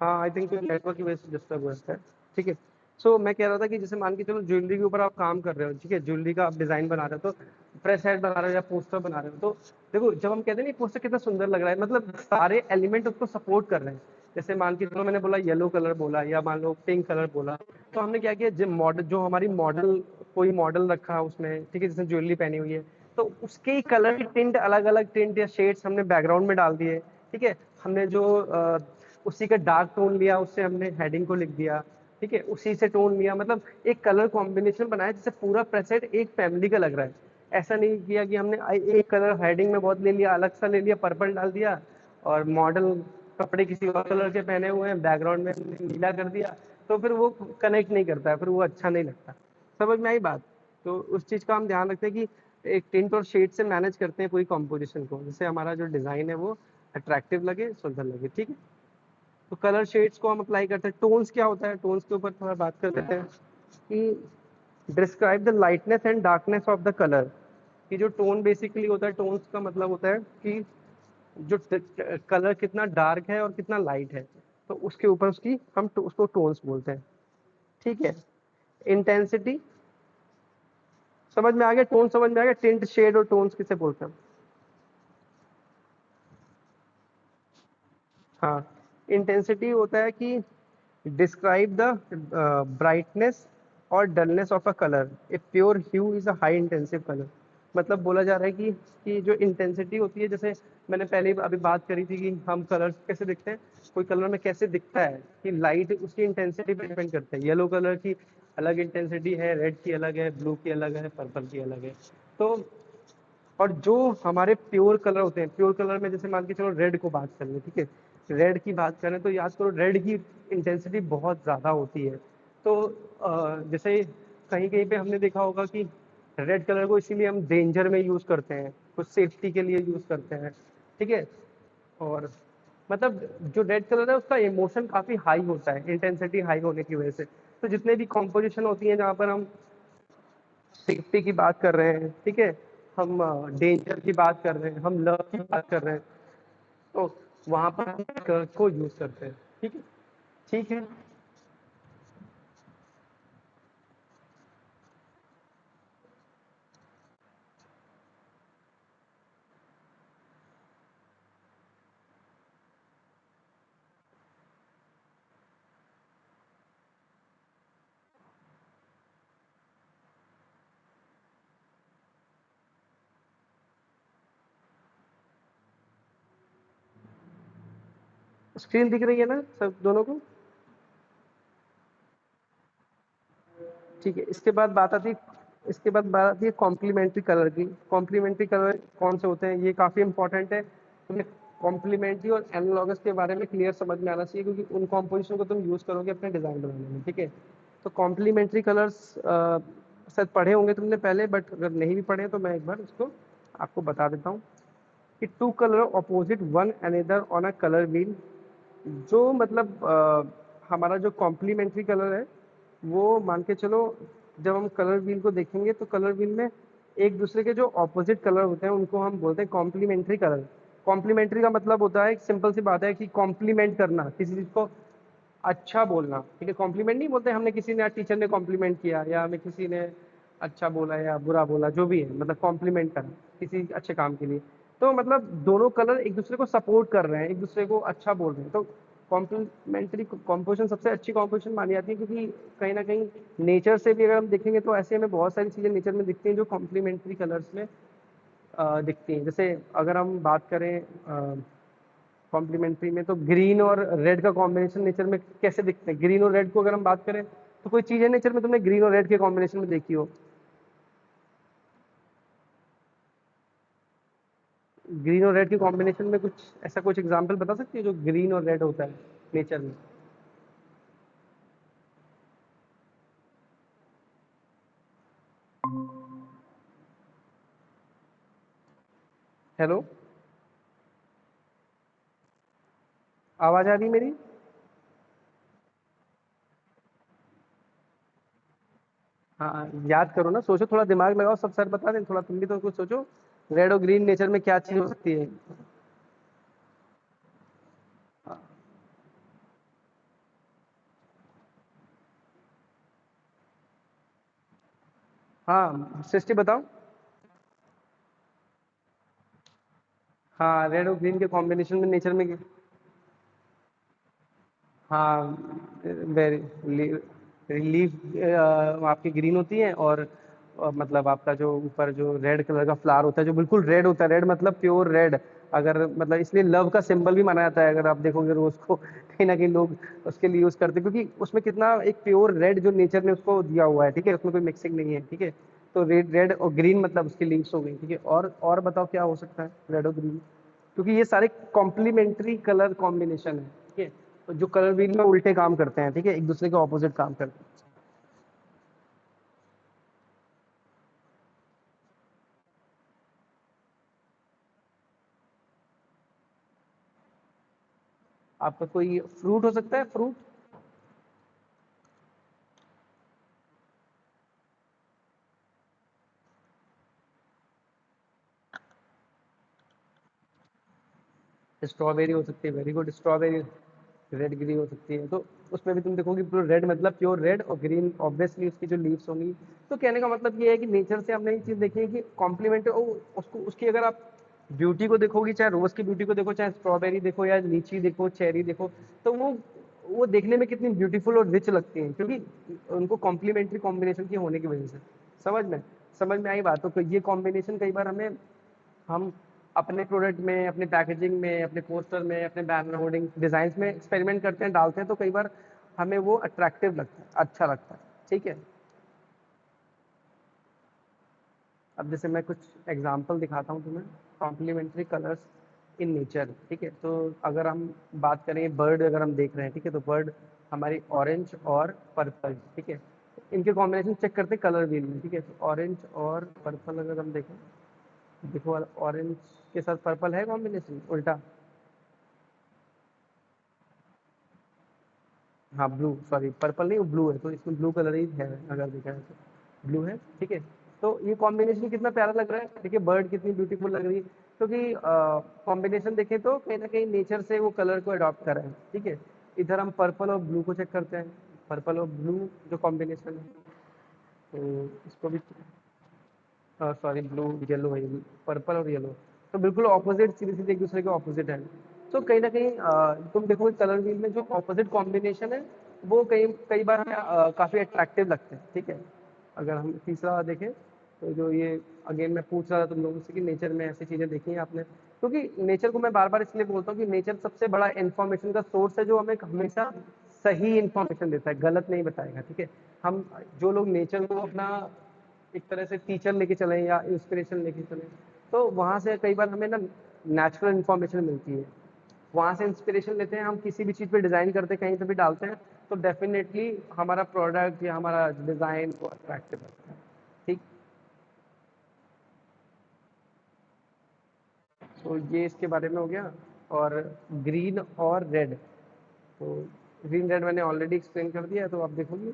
हाँ, आई थिंक नेटवर्क की वजह से डिस्टर्ब हो जाता है। ठीक है, सो मैं कह रहा था कि जैसे मान के चलो ज्वेलरी के ऊपर आप काम कर रहे हो। ठीक है, ज्वेलरी का आप डिजाइन बना रहे हो, तो प्रेस हेड बना रहे हो या पोस्टर बना रहे हो, तो देखो जब हम कहते हैं ना पोस्टर कितना सुंदर लग रहा है, मतलब सारे एलिमेंट उसको सपोर्ट कर रहे हैं। जैसे मान के चलो मैंने बोला येलो कलर बोला या मान लो पिंक कलर बोला, तो हमने क्या किया, जो मॉडल, जो हमारी मॉडल, कोई मॉडल रखा उसमें, ठीक है, जिसने ज्वेलरी पहनी हुई है, तो उसके कलर की टिंट, अलग अलग टिंट या शेड्स हमने बैकग्राउंड में डाल दिए। ठीक है, हमने जो उसी का डार्क टोन लिया, उससे हमने हेडिंग को लिख दिया। ठीक है, उसी से टोन लिया, मतलब एक कलर कॉम्बिनेशन बनाया जिससे पूरा प्रेसेट एक फैमिली का लग रहा है। ऐसा नहीं किया कि हमने एक कलर हेडिंग में बहुत ले लिया, अलग सा ले लिया, पर्पल डाल दिया, और मॉडल कपड़े किसी और कलर के पहने हुए हैं, बैकग्राउंड में हमने नीला कर दिया, तो फिर वो कनेक्ट नहीं करता है, फिर वो अच्छा नहीं लगता। समझ में आई बात? तो उस चीज़ का हम ध्यान रखते हैं कि एक टिंट और शेड से मैनेज करते हैं पूरी कॉम्पोजिशन को, जिससे हमारा जो डिज़ाइन है वो अट्रैक्टिव लगे, सुंदर लगे। ठीक है, तो कलर शेड्स को हम अप्लाई करते हैं। टोन्स क्या होता है, टोन्स के ऊपर थोड़ा बात कर लेते हैं कि describe the lightness and darkness of the colour. कि जो टोन बेसिकली होता है, टोन्स का मतलब होता है कि जो कलर कितना डार्क है और कितना लाइट है, तो उसके ऊपर उसकी हम उसको टोन्स बोलते हैं। ठीक है, इंटेंसिटी समझ में आ गया, टोन समझ में आ गया, टिंट शेड और टोन्स किसे बोलते हैं? हाँ, इंटेंसिटी होता है कि डिस्क्राइब द ब्राइटनेस और dullness of a colour. A pure hue is a high intensive colour. मतलब बोला जा रहा है कि जो इंटेंसिटी होती है, जैसे मैंने पहले अभी बात करी थी कि हम कलर कैसे दिखते हैं, कोई कलर में कैसे दिखता है, कि लाइट उसकी इंटेंसिटी पे डिपेंड करता है। येलो कलर की अलग इंटेंसिटी है, रेड की अलग है, ब्लू की अलग है, पर्पल की अलग है। तो और जो हमारे प्योर कलर होते हैं, प्योर कलर में जैसे मान के चलो रेड को बात कर लें, ठीक है, रेड की बात करें तो याद करो रेड की इंटेंसिटी बहुत ज़्यादा होती है। तो जैसे कहीं कहीं पे हमने देखा होगा कि रेड कलर को इसीलिए हम डेंजर में यूज़ करते हैं, कुछ सेफ्टी के लिए यूज़ करते हैं, ठीक है। और मतलब जो रेड कलर है उसका इमोशन काफ़ी हाई होता है, इंटेंसिटी हाई होने की वजह से। तो जितने भी कॉम्पोजिशन होती हैं जहाँ पर हम सेफ्टी की बात कर रहे हैं, ठीक है, हम डेंजर की बात कर रहे हैं, हम लव की बात कर रहे हैं, तो वहां पर हम कलर को यूज करते हैं। ठीक है, ठीक है। स्क्रीन दिख रही है ना सब दोनों को? ठीक है, इसके बाद बात आती है कॉम्प्लीमेंट्री कलर की। कॉम्प्लीमेंट्री कलर कौन से होते हैं, ये काफ़ी इंपॉर्टेंट है। तुम्हें कॉम्प्लीमेंट्री और एनालॉगस के बारे में क्लियर समझ में आना चाहिए, क्योंकि उन कॉम्पोजिशन को तुम यूज़ करोगे अपने डिज़ाइन बनाने में, ठीक है। तो कॉम्प्लीमेंट्री कलर्स शायद पढ़े होंगे तुमने पहले, बट अगर नहीं भी पढ़े तो मैं एक बार उसको आपको बता देता हूँ कि two colour opposite one another on a colour wheel. जो मतलब हमारा जो कॉम्प्लीमेंट्री कलर है, वो मान के चलो जब हम कलर व्हील को देखेंगे तो कलर व्हील में एक दूसरे के जो ऑपोजिट कलर होते हैं उनको हम बोलते हैं कॉम्प्लीमेंट्री कलर। कॉम्प्लीमेंट्री का मतलब होता है, एक सिंपल सी बात है कि कॉम्प्लीमेंट करना, किसी चीज को अच्छा बोलना, ठीक है। कॉम्प्लीमेंट नहीं बोलते हमने, किसी ने टीचर ने कॉम्प्लीमेंट किया या हमें किसी ने अच्छा बोला या बुरा बोला, जो भी है, मतलब कॉम्प्लीमेंट करना किसी अच्छे काम के लिए। तो मतलब दोनों कलर एक दूसरे को सपोर्ट कर रहे हैं, एक दूसरे को अच्छा बोल रहे हैं, तो कॉम्प्लीमेंट्री कॉम्पोजिशन सबसे अच्छी कॉम्पोजिशन मानी जाती है। क्योंकि कहीं ना कहीं नेचर से भी अगर हम देखेंगे तो ऐसे हमें बहुत सारी चीज़ें नेचर में दिखती हैं जो कॉम्प्लीमेंट्री कलर्स में दिखती हैं। जैसे अगर हम बात करें कॉम्प्लीमेंट्री में, तो ग्रीन और रेड का कॉम्बिनेशन नेचर में कैसे दिखते हैं। ग्रीन और रेड को अगर हम बात करें तो कोई चीज़ है नेचर में तुमने ग्रीन और रेड के कॉम्बिनेशन में देखी हो? ग्रीन और रेड के कॉम्बिनेशन में कुछ ऐसा कुछ एग्जांपल बता सकती है जो ग्रीन और रेड होता है नेचर में? हेलो, आवाज आ रही है मेरी? हाँ, याद करो ना, सोचो, थोड़ा दिमाग लगाओ, सब सर बता दें, थोड़ा तुम भी तो कुछ सोचो। रेड और ग्रीन नेचर में क्या चीज हो सकती है? हाँ, सृष्टि बताओ। हाँ, रेड और ग्रीन के कॉम्बिनेशन में नेचर में हाँ, वेरी लीफ आपकी ग्रीन होती है, और मतलब आपका जो ऊपर जो रेड कलर का फ्लावर होता है जो बिल्कुल रेड होता है, रेड मतलब प्योर रेड। अगर मतलब इसलिए लव का सिंबल भी माना जाता है, अगर आप देखोगे रोज को कहीं ना कहीं लोग उसके लिए यूज करते हैं, क्योंकि उसमें कितना एक प्योर रेड जो नेचर ने उसको दिया हुआ है, ठीक है, उसमें कोई मिक्सिंग नहीं है, ठीक है। तो रेड रेड और ग्रीन मतलब उसकी लीव्स हो गई, ठीक है। और बताओ क्या हो सकता है रेड और ग्रीन, क्योंकि ये सारे कॉम्प्लीमेंट्री कलर कॉम्बिनेशन है, ठीक है। तो जो कलर व्हील में उल्टे काम करते हैं, ठीक है, एक दूसरे के ऑपोजिट काम करते हैं। आपका कोई फ्रूट हो सकता है, फ्रूट? स्ट्रॉबेरी हो सकती है, very good, strawberry. Red green हो सकती है, तो उसमें भी तुम देखोगे पूरा रेड मतलब प्योर रेड, और ग्रीन ऑब्वियसली उसकी जो लीव्स होंगी। तो कहने का मतलब ये है कि नेचर से हमने ये चीज देखी है कि कॉम्प्लीमेंट उसको उसकी अगर आप ब्यूटी को देखोगी, चाहे रोज की ब्यूटी को देखो, चाहे स्ट्रॉबेरी देखो या लीची देखो, चेरी देखो, तो वो देखने में कितनी ब्यूटीफुल और रिच लगती हैं, क्योंकि उनको कॉम्प्लीमेंट्री कॉम्बिनेशन की होने की वजह से। समझ में समझ में आई बात? तो ये कॉम्बिनेशन कई बार हमें हम अपने प्रोडक्ट में, अपने पैकेजिंग में, अपने पोस्टर में, अपने बैनर होर्डिंग डिजाइन में एक्सपेरिमेंट करते हैं, डालते हैं, तो कई बार हमें वो अट्रैक्टिव लगता है, अच्छा लगता है। ठीक है। अब जैसे मैं कुछ एग्जांपल दिखाता हूँ तुम्हें, कॉम्प्लीमेंट्री कलर्स इन नेचर, ठीक है। तो अगर हम बात करें बर्ड, अगर हम देख रहे हैं, ठीक है, तो बर्ड हमारी ऑरेंज और पर्पल, ठीक है, इनके कॉम्बिनेशन चेक करते हैं कलर व्हील में, ठीक है। तो ऑरेंज और पर्पल अगर हम देखें, देखो ऑरेंज के साथ पर्पल है कॉम्बिनेशन उल्टा, हाँ ब्लू, सॉरी पर्पल नहीं, वो ब्लू है, तो इसमें ब्लू कलर ही है अगर देखा जाए तो ब्लू है, ठीक है। तो ये कॉम्बिनेशन कितना प्यारा लग रहा है, देखिए बर्ड कितनी ब्यूटीफुल लग रही है, क्योंकि कॉम्बिनेशन देखें तो कहीं ना कहीं नेचर से वो कलर को अडॉप्ट कर रहे हैं, ठीक है। इधर हम पर्पल और ब्लू को चेक करते हैं, पर्पल और ब्लू जो कॉम्बिनेशन है, तो इसको भी, सॉरी ब्लू येलो है, पर्पल और येलो, तो बिल्कुल ऑपोजिट, सीधे सीधे एक दूसरे के ऑपोजिट है। तो कहीं ना कहीं तुम देखो कलर व्हील में जो ऑपोजिट कॉम्बिनेशन है वो कई कई बार हमें काफी अट्रैक्टिव लगते हैं, ठीक है। अगर हम तीसरा देखें, तो जो ये अगेन मैं पूछ रहा था तुम लोगों से कि नेचर में ऐसी चीजें देखी हैं आपने, क्योंकि नेचर को मैं बार बार इसलिए बोलता हूँ कि नेचर सबसे बड़ा इन्फॉर्मेशन का सोर्स है, जो हमें हमेशा सही इन्फॉर्मेशन देता है, गलत नहीं बताएगा, ठीक है। हम जो लोग नेचर को अपना एक तरह से टीचर लेके चले या इंस्पिरेशन लेके चले, तो वहाँ से कई बार हमें ना नेचुरल इन्फॉर्मेशन मिलती है, वहाँ से इंस्पिरेशन लेते हैं, हम किसी भी चीज़ पे डिज़ाइन करते हैं, कहीं पे भी डालते हैं, तो डेफिनेटली हमारा प्रोडक्ट या हमारा डिज़ाइन को अट्रैक्टिव लगता है, ठीक। तो ये इसके बारे में हो गया। और ग्रीन और रेड, तो ग्रीन रेड मैंने ऑलरेडी एक्सप्लेन कर दिया है, तो आप देखोगे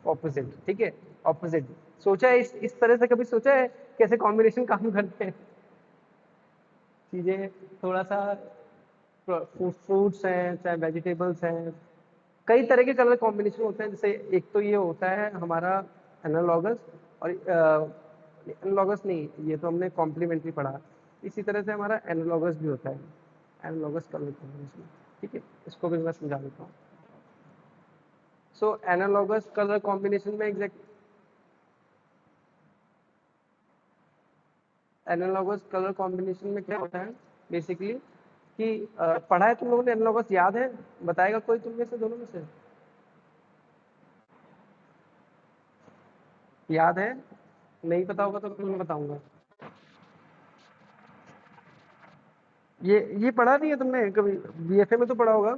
ऑपोजिट, ठीक है, ऑपोजिट। सोचा है इस तरह से कभी सोचा है कैसे कॉम्बिनेशन काम करते हैं चीजें, थोड़ा सा फ्रूट्स हैं चाहे वेजिटेबल्स हैं, कई तरह के कलर कॉम्बिनेशन होते हैं, जैसे एक तो ये होता है हमारा एनालॉगस, और एनालॉगस नहीं, ये तो हमने कॉम्प्लीमेंट्री पढ़ा, इसी तरह से हमारा एनालॉगस भी होता है, एनालॉगस कलर कॉम्बिनेशन, ठीक है। इसको भी मैं समझा देता हूँ। सो एनालॉगस कलर कॉम्बिनेशन में एग्जैक्ट, एनालॉगस कलर कॉम्बिनेशन में क्या होता है बेसिकली कि पढ़ा है तुम लोगों ने एनालॉगस, याद है, बताएगा कोई तुम में से, दोनों में से याद है? नहीं पता होगा तो मैं बताऊंगा। ये पढ़ा नहीं है तुमने कभी, बीएफए में तो पढ़ा होगा।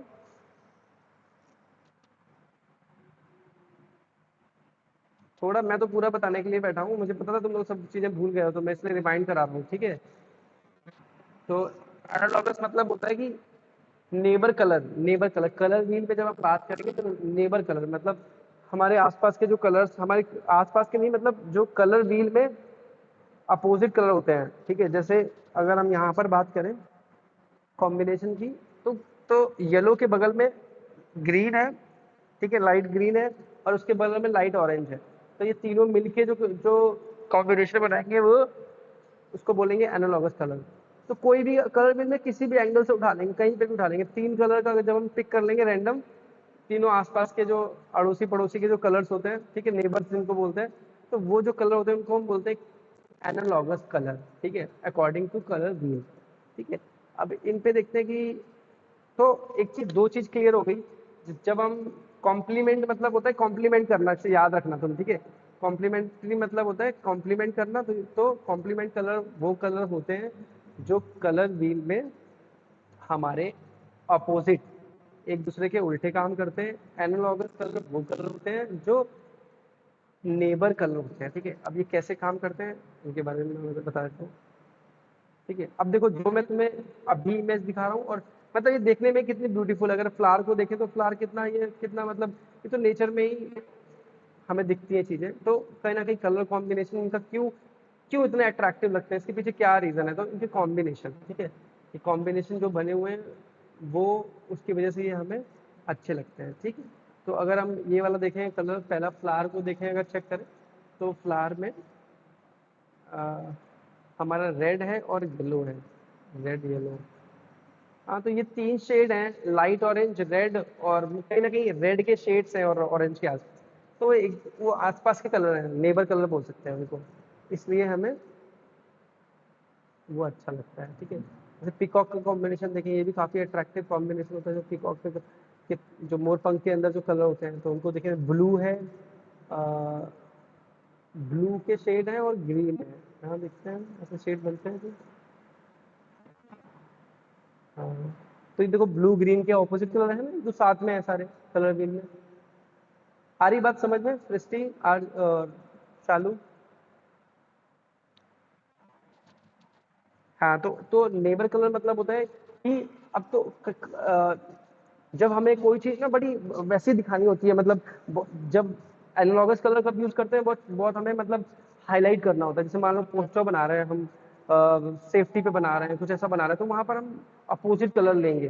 थोड़ा मैं तो पूरा बताने के लिए बैठा हूँ, मुझे पता था तुम लोग सब चीजें भूल गए हो, तो मैं इसलिए रिमाइंड करा रहा हूँ, ठीक है। तो एनालॉगस मतलब होता है कि neighbour colour, neighbour colour, colour wheel पे जब आप बात करेंगे तो नेबर कलर मतलब हमारे आसपास के जो कलर्स, हमारे आसपास के नहीं, मतलब जो कलर व्हील में अपोजिट कलर होते हैं, ठीक है। जैसे अगर हम यहाँ पर बात करें कॉम्बिनेशन की, तो येलो के बगल में ग्रीन है, ठीक है, लाइट ग्रीन है, और उसके बगल में लाइट ऑरेंज है, तो ये तीनों मिलके जो जो कॉम्बिनेशन बनाएंगे वो उसको बोलेंगे एनालॉगस कलर। तो कोई भी कलर में किसी भी एंगल से उठा लेंगे, कहीं पे भी उठा लेंगे, तीन कलर का जब हम पिक कर लेंगे रैंडम, तीनों आसपास के जो अड़ोसी पड़ोसी के जो कलर्स होते हैं, ठीक है, नेबर्स जिनको बोलते हैं, तो वो जो कलर होते हैं उनको हम बोलते हैं एनालॉगस कलर, ठीक है, अकॉर्डिंग टू कलर व्हील, ठीक है। अब इन पे देखते हैं कि, तो एक चीज, दो चीज क्लियर हो गई, जब हम कॉम्प्लीमेंट मतलब होता है कॉम्प्लीमेंट करना, से याद रखना तुम, ठीक है। कॉम्प्लीमेंट्री मतलब होता है कॉम्प्लीमेंट करना, तो कॉम्प्लीमेंट कलर वो कलर होते हैं जो कलर व्हील में हमारे अपोजिट एक दूसरे के उल्टे काम करते हैं। एनालॉगस कलर वो कलर होते हैं जो नेबर कलर होते हैं, ठीक है। अब ये कैसे काम करते हैं इनके बारे में मैं बता देता हूँ, ठीक है। अब देखो जो मैं तुम्हें अभी इमेज दिखा रहा हूँ, और मतलब ये देखने में कितनी ब्यूटीफुल है, अगर फ्लावर को देखें तो फ्लावर कितना, ये कितना मतलब, ये तो नेचर में ही हमें दिखती है चीजें, तो कहीं ना कहीं कलर कॉम्बिनेशन इनका क्यों क्यों इतने अट्रैक्टिव लगते हैं, इसके पीछे क्या रीजन है, तो इनके कॉम्बिनेशन, ठीक है, ये कॉम्बिनेशन जो बने हुए हैं वो उसकी वजह से ये हमें अच्छे लगते हैं, ठीक है। तो अगर हम ये वाला देखें कलर, पहला फ्लावर को देखें अगर चेक करें, तो फ्लावर में आ, हमारा रेड है और येलो है, रेड येलो, हाँ, तो ये तीन शेड हैं, लाइट ऑरेंज, रेड, और कहीं ना कहीं रेड के शेड्स हैं और ऑरेंज के आसपास, तो एक वो आसपास के कलर हैं, नेबर कलर बोल सकते हैं उनको, इसलिए हमें वो अच्छा लगता है, ठीक है। जैसे पिकॉक का कॉम्बिनेशन देखें, ये भी काफी अट्रैक्टिव कॉम्बिनेशन होता है, जो पिकॉक के जो मोर पंख के अंदर जो कलर होते हैं, तो उनको देखें, ब्लू है ब्लू के शेड है और ग्रीन है। यहाँ देखते हैं ऐसे शेड बनते हैं तो। हाँ, तो ये देखो ब्लू ग्रीन के ऑपोजिट कलर है ना जो साथ में है सारे कलर व्हील में। आ रही बात समझ में सृष्टि और शालू? हाँ, तो नेबर कलर मतलब होता है कि अब तो जब हमें कोई चीज़ ना बड़ी वैसी दिखानी होती है, मतलब जब एनालॉगस कलर कब यूज़ करते हैं, बहुत बहुत हमें मतलब हाईलाइट करना होता है। जैसे मान लो पोस्टर बना रहे हैं हम, सेफ्टी पे बना रहे हैं, कुछ ऐसा बना रहे हैं, तो वहाँ पर हम अपोजिट कलर लेंगे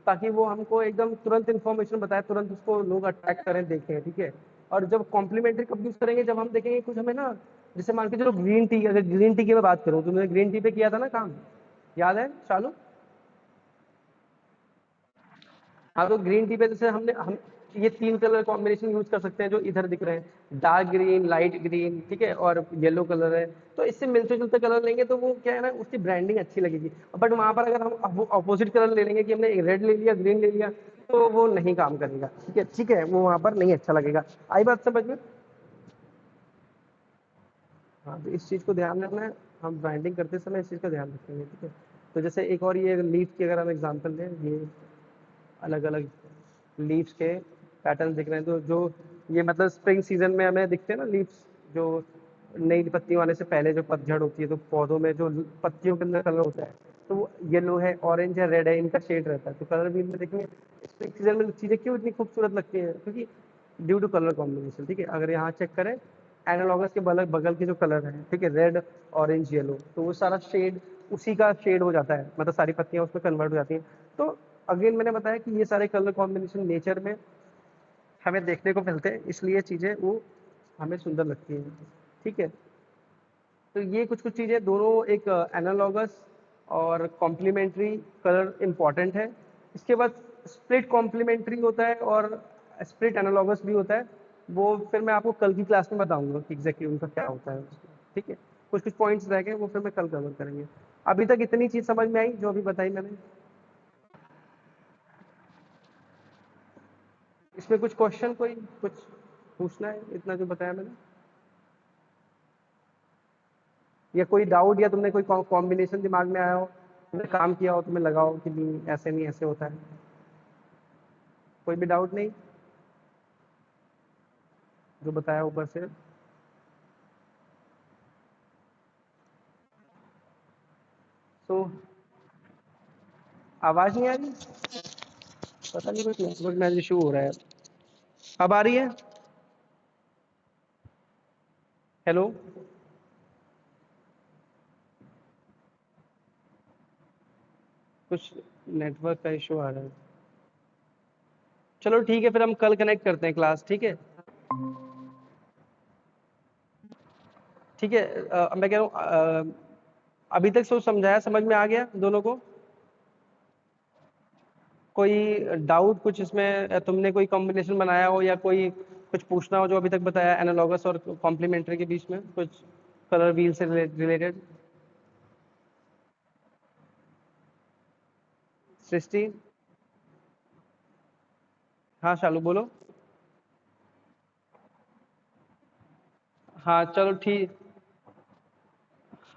ताकि वो हमको एकदम तुरंत इन्फॉर्मेशन बताए, तुरंत उसको लोग अट्रैक्ट करें, देखें, ठीक है। और जब कॉम्प्लीमेंट्री कब यूज़ करेंगे, जब हम देखेंगे कुछ हमें ना, जैसे मान के चलो ग्रीन टी, अगर ग्रीन टी की मैं बात करूँ तो मैंने ग्रीन टी पे किया था ना काम, याद है शालू? हाँ, तो ग्रीन टी पे जैसे हम ये 3 कलर कॉम्बिनेशन यूज़ कर सकते हैं जो इधर दिख रहे हैं, डार्क ग्रीन, लाइट ग्रीन, ठीक है, और येलो कलर है। तो इससे मिलते-जुलते कलर लेंगे तो वो क्या है ना, उसकी ब्रांडिंग अच्छी लगेगी। बट वहाँ पर अगर हम अपोजिट कलर ले लेंगे कि हमने रेड ले लिया, ग्रीन ले लिया, तो वो नहीं काम करेगा, ठीक है, वो वहाँ पर नहीं अच्छा लगेगा। आई बात समझ में? हाँ, तो इस चीज़ को ध्यान रखना है, हम ब्रांडिंग करते समय इस चीज़ का ध्यान रखेंगे, ठीक है। तो जैसे एक और ये लीफ की अगर हम एग्जांपल लें, ये अलग-अलग लीव्स के पैटर्न दिख रहे हैं, तो जो ये मतलब स्प्रिंग सीजन में हमें दिखते हैं ना लीव्स, जो नई पत्तियों आने से पहले जो पतझड़ होती है, तो पौधों में जो पत्तियों के अंदर कलर होता है, तो वो येलो है, ऑरेंज है, रेड है, इनका शेड रहता है। तो कलर भी इनमें देखेंगे स्प्रिंग सीजन में चीज़ें क्यों इतनी खूबसूरत लगती हैं, क्योंकि ड्यू टू कलर कॉम्बिनेशन, ठीक है। अगर यहाँ चेक करें एनालॉगस के बगल बगल के जो कलर हैं, ठीक है, रेड, ऑरेंज, येलो, तो वो सारा शेड उसी का शेड हो जाता है, मतलब सारी पत्तियां उसमें कन्वर्ट हो जाती हैं। तो अगेन मैंने बताया कि ये सारे कलर कॉम्बिनेशन नेचर में हमें देखने को मिलते हैं, इसलिए चीज़ें वो हमें सुंदर लगती हैं, ठीक है। तो ये कुछ कुछ चीज़ें दोनों, एक एनालॉगस और कॉम्प्लीमेंट्री कलर इम्पॉर्टेंट है। इसके बाद स्प्लिट कॉम्प्लीमेंट्री होता है और स्प्लिट एनालॉगस भी होता है। वो फिर मैं आपको कल की क्लास में बताऊंगा कि एग्जैक्टली उनका क्या होता है, ठीक है। कुछ कुछ पॉइंट्स रह गए, वो फिर मैं कल कवर करेंगे। अभी तक इतनी चीज़ समझ में आई जो अभी बताई मैंने? इसमें कुछ क्वेश्चन, कोई कुछ पूछना है इतना जो बताया मैंने, या कोई डाउट, या तुमने कोई कॉम्बिनेशन दिमाग में आया हो, तुमने काम किया हो, तुम्हें लगा हो कि नहीं ऐसे नहीं ऐसे होता है? कोई भी डाउट नहीं जो बताया ऊपर से? तो आवाज नहीं आ रही, पता नहीं कोई नेटवर्क में इशू हो रहा है। अब आ रही है? हेलो? कुछ नेटवर्क का इशू आ रहा है। चलो ठीक है, फिर हम कल कनेक्ट करते हैं क्लास, ठीक है। ठीक है, मैं कह रहा हूँ अभी तक सोच समझाया, समझ में आ गया दोनों को? कोई डाउट कुछ इसमें, तुमने कोई कॉम्बिनेशन बनाया हो या कोई कुछ पूछना हो जो अभी तक बताया एनालॉगस और कॉम्प्लीमेंट्री के बीच में, कुछ कलर व्हील से रिलेटेड? सृष्टि? हाँ शालू बोलो। हाँ चलो ठीक।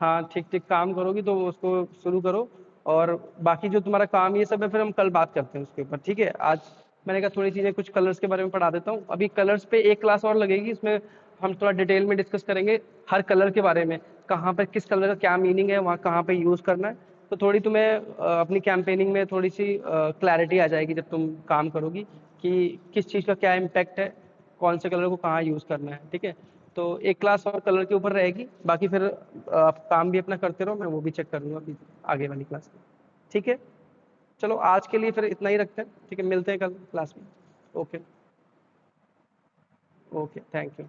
हाँ ठीक ठीक, काम करोगी तो उसको शुरू करो। और बाकी जो तुम्हारा काम ये सब है, फिर हम कल बात करते हैं उसके ऊपर, ठीक है। आज मैंने कहा थोड़ी चीज़ें कुछ कलर्स के बारे में पढ़ा देता हूँ। अभी कलर्स पे एक क्लास और लगेगी, इसमें हम थोड़ा डिटेल में डिस्कस करेंगे हर कलर के बारे में, कहाँ पर किस कलर का क्या मीनिंग है, वहाँ कहाँ पे यूज़ करना है। तो थोड़ी तुम्हें अपनी कैंपेनिंग में थोड़ी सी क्लैरिटी आ जाएगी जब तुम काम करोगी कि किस चीज़ का क्या इम्पैक्ट है, कौन से कलर को कहाँ यूज़ करना है, ठीक है। तो एक क्लास और कलर के ऊपर रहेगी, बाकी फिर आप काम भी अपना करते रहो, मैं वो भी चेक कर लूँगा अभी आगे वाली क्लास में, ठीक है। चलो आज के लिए फिर इतना ही रखते हैं, ठीक है, मिलते हैं कल क्लास में। ओके। Okay, thank you.